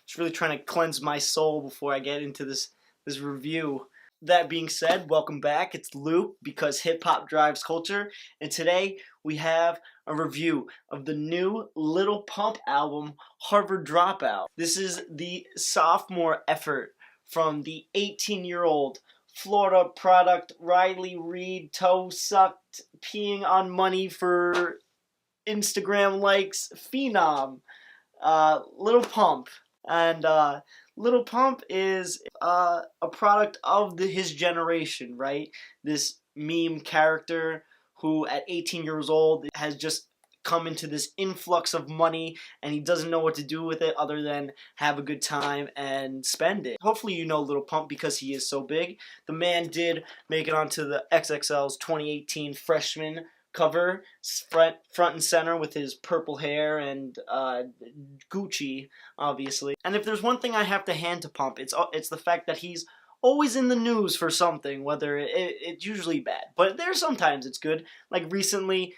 Just really trying to cleanse my soul before I get into this review. That being said, welcome back. It's Luke, because hip-hop drives culture, and today we have a review of the new Lil Pump album, Harvard Dropout. This is the sophomore effort from the 18-year-old Florida product Riley Reid, toe-sucked, peeing on money for Instagram likes phenom, Lil Pump. And Lil Pump is a product of his generation, right? This meme character who at 18 years old has just come into this influx of money, and he doesn't know what to do with it other than have a good time and spend it. Hopefully you know Lil Pump because he is so big. The man did make it onto the XXL's 2018 freshman cover, front and center with his purple hair and Gucci, obviously. And if there's one thing I have to hand to Pump, it's the fact that he's always in the news for something, whether it's usually bad, but there's sometimes it's good. Like recently,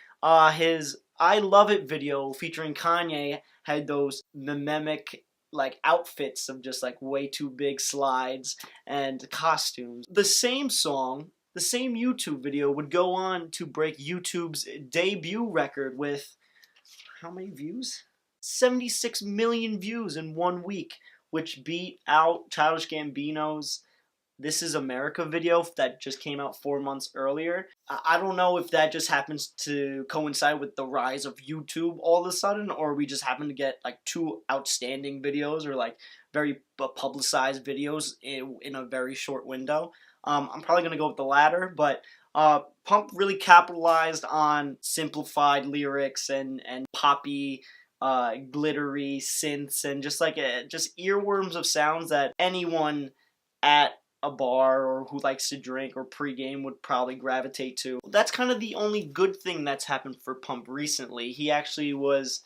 his I Love It video featuring Kanye had those mimic like outfits of just like way too big slides and costumes. The same song, the same YouTube video would go on to break YouTube's debut record with, how many views? 76 million views in 1 week, which beat out Childish Gambino's This Is America video that just came out 4 months earlier. I don't know if that just happens to coincide with the rise of YouTube all of a sudden, or we just happen to get like two outstanding videos or like very publicized videos in a very short window. I'm probably going to go with the latter, but Pump really capitalized on simplified lyrics and poppy, glittery synths and just like just earworms of sounds that anyone at a bar or who likes to drink or pregame would probably gravitate to. That's kind of the only good thing that's happened for Pump recently. He actually was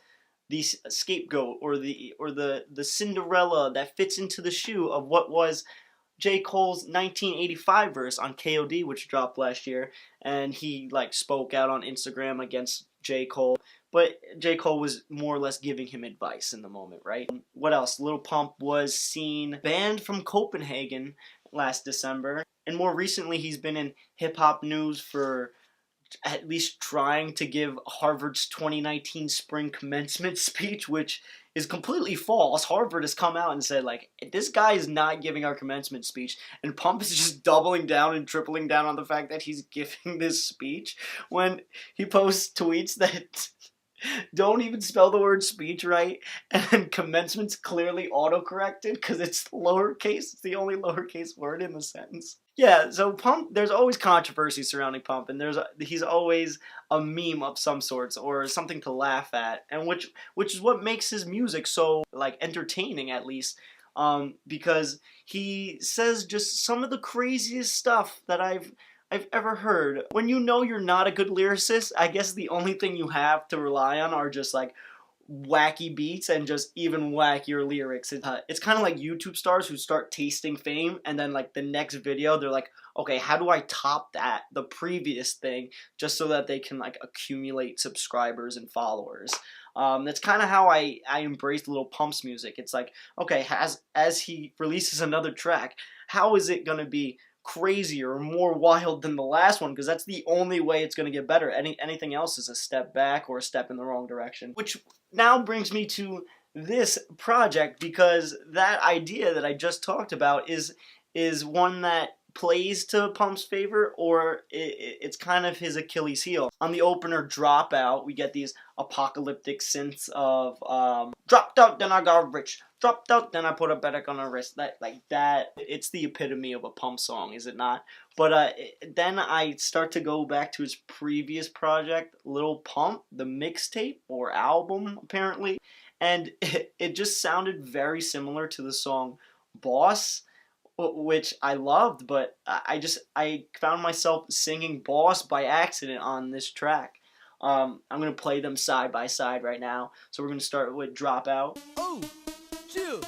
the scapegoat or the Cinderella that fits into the shoe of what was J. Cole's 1985 verse on KOD, which dropped last year, and he like spoke out on Instagram against J. Cole, but J. Cole was more or less giving him advice in the moment, right? What else? Lil Pump was seen banned from Copenhagen last December, and more recently he's been in hip-hop news for at least trying to give Harvard's 2019 spring commencement speech, which is completely false. Harvard has come out and said, like, this guy is not giving our commencement speech, and Pump is just doubling down and tripling down on the fact that he's giving this speech when he posts tweets that don't even spell the word speech right, and then commencement's clearly autocorrected because it's lowercase. It's the only lowercase word in the sentence. Yeah, so Pump, there's always controversy surrounding Pump, and he's always a meme of some sorts or something to laugh at, and which is what makes his music so like entertaining, at least, because he says just some of the craziest stuff that I've ever heard. When you know you're not a good lyricist, I guess the only thing you have to rely on are just like wacky beats and just even wackier lyrics. It's kind of like YouTube stars who start tasting fame, and then like the next video they're like, okay, how do I top the previous thing, just so that they can like accumulate subscribers and followers. That's kind of how I embraced Lil Pump's music. It's like, okay, as he releases another track, how is it gonna be crazier or more wild than the last one? Because that's the only way it's going to get better. Anything else is a step back or a step in the wrong direction. Which now brings me to this project, because that idea that I just talked about is one that plays to Pump's favor, or it's kind of his Achilles heel. On the opener, Dropout, we get these apocalyptic synths of dropped out, then I got rich. Dropped out, then I put a better on a wrist. It's the epitome of a Pump song, is it not? But then I start to go back to his previous project, Lil Pump, the mixtape or album, apparently, and it just sounded very similar to the song Boss, which I loved, but I found myself singing Boss by accident on this track. I'm going to play them side by side right now. So we're going to start with Dropout. Ooh, chill.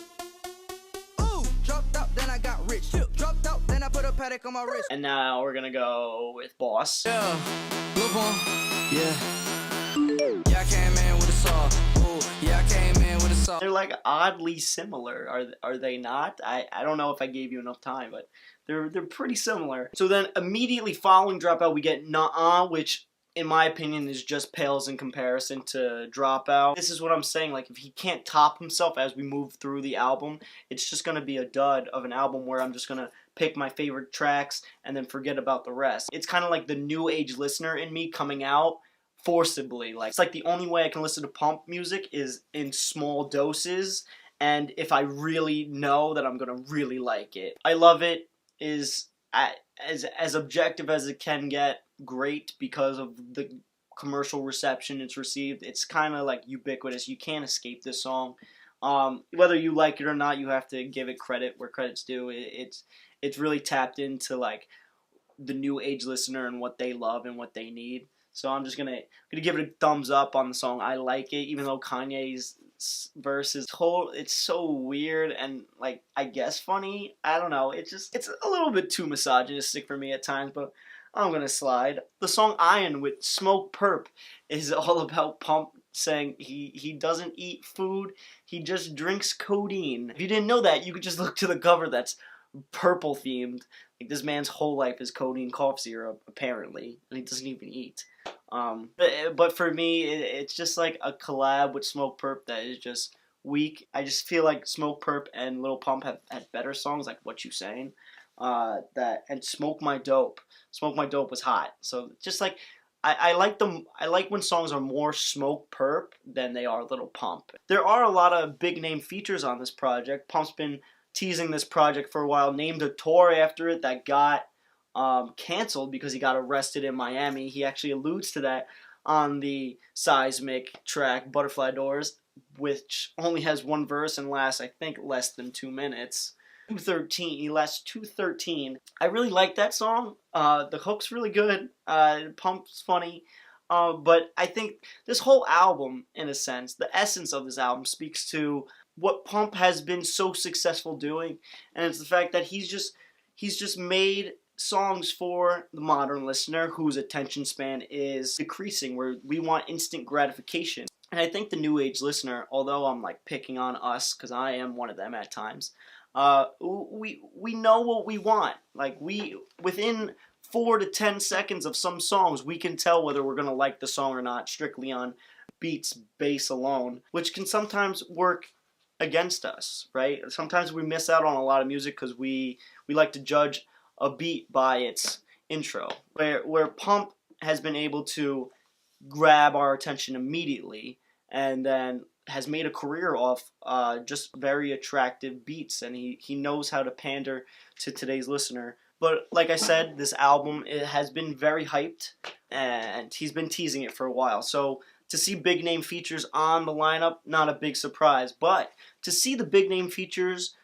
Ooh, dropped out, then I got rich. Chill. Dropped out, then I put a paddock on my wrist. And now we're going to go with Boss. Yeah, Lil Pump, yeah. Yeah, I I came in with a saw. Ooh, yeah, I came in with a saw. They're like oddly similar, are they not? I don't know if I gave you enough time, but they're pretty similar. So then immediately following Dropout, we get Nuh-Uh, which in my opinion is just pales in comparison to Dropout. This is what I'm saying, like if he can't top himself as we move through the album, it's just gonna be a dud of an album where I'm just gonna pick my favorite tracks and then forget about the rest. It's kind of like the new age listener in me coming out forcibly. Like it's like the only way I can listen to Pump music is in small doses, and if I really know that I'm gonna really like it. I Love It is as objective as it can get, great because of the commercial reception it's received. It's kind of like ubiquitous. You can't escape this song. Whether you like it or not, you have to give it credit where credit's due. It's really tapped into like the new age listener and what they love and what they need. So I'm just gonna give it a thumbs up on the song. I like it, even though Kanye's verse is it's so weird and like I guess funny. I don't know. It's a little bit too misogynistic for me at times, but I'm gonna slide. The song Iron with Smoke Perp is all about Pump saying he doesn't eat food, he just drinks codeine. If you didn't know that, you could just look to the cover that's purple themed. Like this man's whole life is codeine-cough-syrup apparently, and he doesn't even eat. But for me, it's just like a collab with Smoke Perp that is just weak. I just feel like Smoke Perp and Lil Pump have had better songs like What You Saying. And Smoke My Dope. Smoke My Dope was hot. So just like I like them. I like when songs are more Smoke Perp than they are Lil Pump. There are a lot of big name features on this project. Pump's been teasing this project for a while. Named a tour after it that got canceled because he got arrested in Miami. He actually alludes to that on the Seismic track Butterfly Doors, which only has one verse and lasts I think less than 2 minutes. 2:13. He lasts 2:13. I really like that song. The hook's really good. Pump's funny. But I think this whole album, in a sense, the essence of this album speaks to what Pump has been so successful doing, and it's the fact that he's just made songs for the modern listener whose attention span is decreasing, where we want instant gratification. And I think the new age listener, although I'm like picking on us because I am one of them at times, we know what we want. Like within 4 to 10 seconds of some songs, we can tell whether we're gonna like the song or not strictly on beats bass alone, which can sometimes work against us, right? Sometimes we miss out on a lot of music because we like to judge a beat by its intro, where Pump has been able to grab our attention immediately and then has made a career off just very attractive beats, and he knows how to pander to today's listener. But like I said, this album, it has been very hyped, and he's been teasing it for a while. So to see big name features on the lineup, not a big surprise. But to see the big name features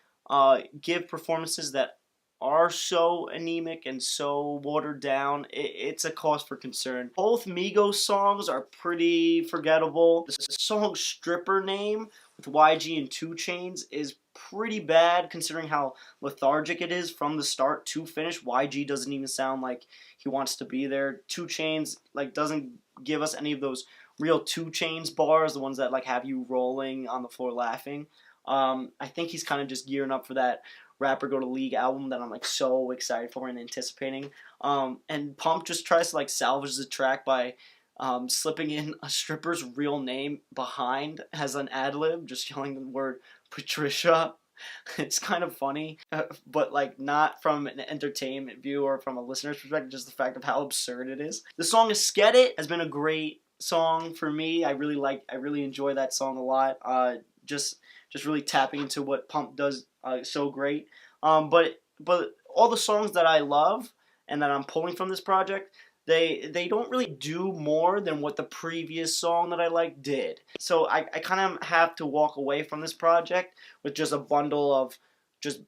give performances that are so anemic and so watered down, it's a cause for concern. Both Migos songs are pretty forgettable. The song Stripper Name with YG and 2 Chainz is pretty bad considering how lethargic it is from the start to finish. YG doesn't even sound like he wants to be there. 2 Chainz like doesn't give us any of those real 2 Chainz bars, the ones that like have you rolling on the floor laughing. I think he's kind of just gearing up for that Rapper Go to League album that I'm like so excited for and anticipating. And Pump just tries to like salvage the track by slipping in a stripper's real name behind as an ad-lib, just yelling the word Patricia. It's kind of funny, but like not from an entertainment view or from a listener's perspective, just the fact of how absurd it is. The song Esskeetit has been a great song for me. I really enjoy that song a lot. Just really tapping into what Pump does so great. But all the songs that I love and that I'm pulling from this project, they don't really do more than what the previous song that I like did. So I kind of have to walk away from this project with just a bundle of just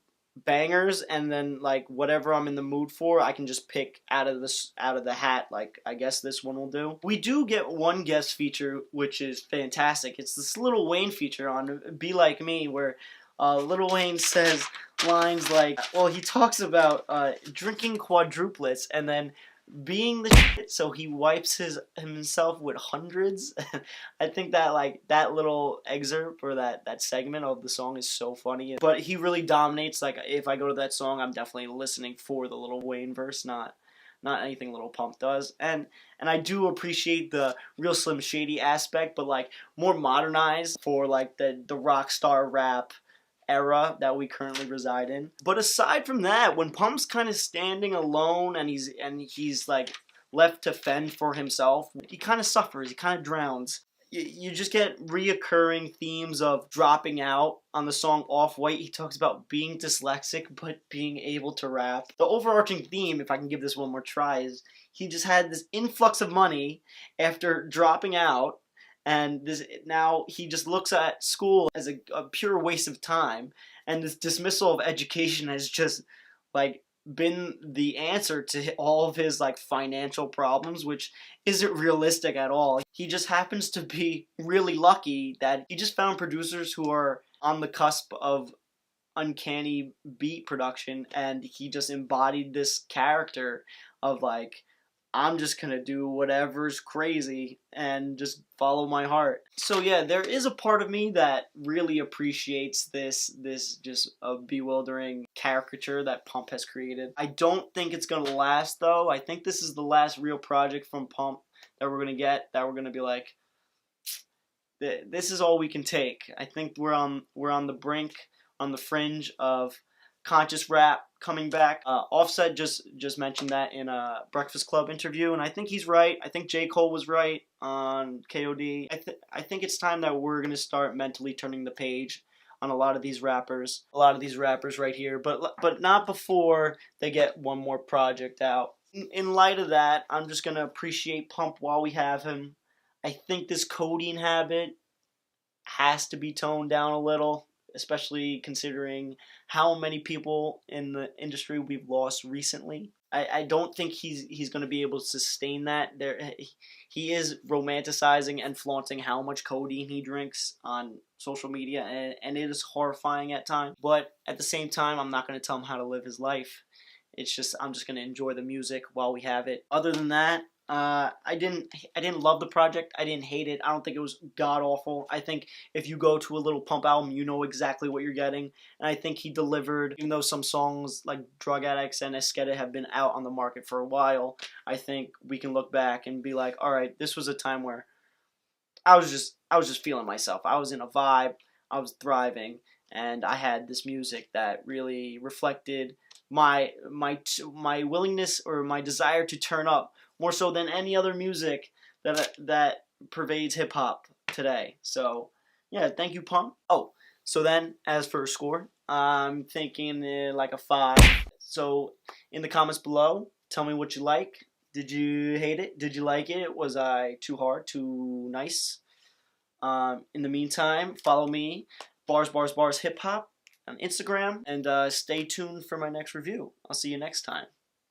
bangers, and then like whatever I'm in the mood for, I can just pick out of the hat. Like I guess this one will do. We do get one guest feature which is fantastic. It's this Lil Wayne feature on Be Like Me, where Lil Wayne says lines like, well, he talks about drinking quadruplets and then being the shit, so he wipes himself with hundreds. I think that that little excerpt or that segment of the song is so funny. But he really dominates. Like if I go to that song, I'm definitely listening for the Lil Wayne verse, not anything Lil Pump does. And I do appreciate the real Slim Shady aspect, but like more modernized for like the rock star rap era that we currently reside in. But aside from that, when Pump's kind of standing alone and he's like left to fend for himself, he kind of suffers, he kind of drowns. You just get reoccurring themes of dropping out. On the song Off White, he talks about being dyslexic but being able to rap. The overarching theme, if I can give this one more try, is he just had this influx of money after dropping out, and now he just looks at school as a pure waste of time, and this dismissal of education has just like been the answer to all of his like financial problems, which isn't realistic at all. He just happens to be really lucky that he just found producers who are on the cusp of uncanny beat production, and he just embodied this character of like, I'm just gonna do whatever's crazy and just follow my heart. So yeah, there is a part of me that really appreciates this just a bewildering caricature that Pump has created. I don't think it's gonna last though. I think this is the last real project from Pump that we're gonna get, that we're gonna be like, this is all we can take. I think we're on the brink, on the fringe of conscious rap coming back. Offset just mentioned that in a Breakfast Club interview, and I think he's right. I think J. Cole was right on KOD. I think it's time that we're gonna start mentally turning the page on a lot of these rappers right here, but not before they get one more project out. In light of that, I'm just gonna appreciate Pump while we have him. I think this codeine habit has to be toned down a little, especially considering how many people in the industry we've lost recently. I don't think he's going to be able to sustain that. He is romanticizing and flaunting how much codeine he drinks on social media, and it is horrifying at times. But at the same time, I'm not going to tell him how to live his life. It's just, I'm just going to enjoy the music while we have it. Other than that, I didn't love the project. I didn't hate it. I don't think it was god awful. I think if you go to a Lil Pump album, you know exactly what you're getting. And I think he delivered, even though some songs like Drug Addicts and Esskeetit have been out on the market for a while. I think we can look back and be like, all right, this was a time where I was just feeling myself. I was in a vibe. I was thriving, and I had this music that really reflected my willingness or my desire to turn up more so than any other music that pervades hip hop today. So yeah, thank you, Pump. Oh, so then as for a score, I'm thinking like a 5. So in the comments below, tell me what you like. Did you hate it? Did you like it? Was I too hard? Too nice? In the meantime, follow me, bars hip hop on Instagram, and stay tuned for my next review. I'll see you next time.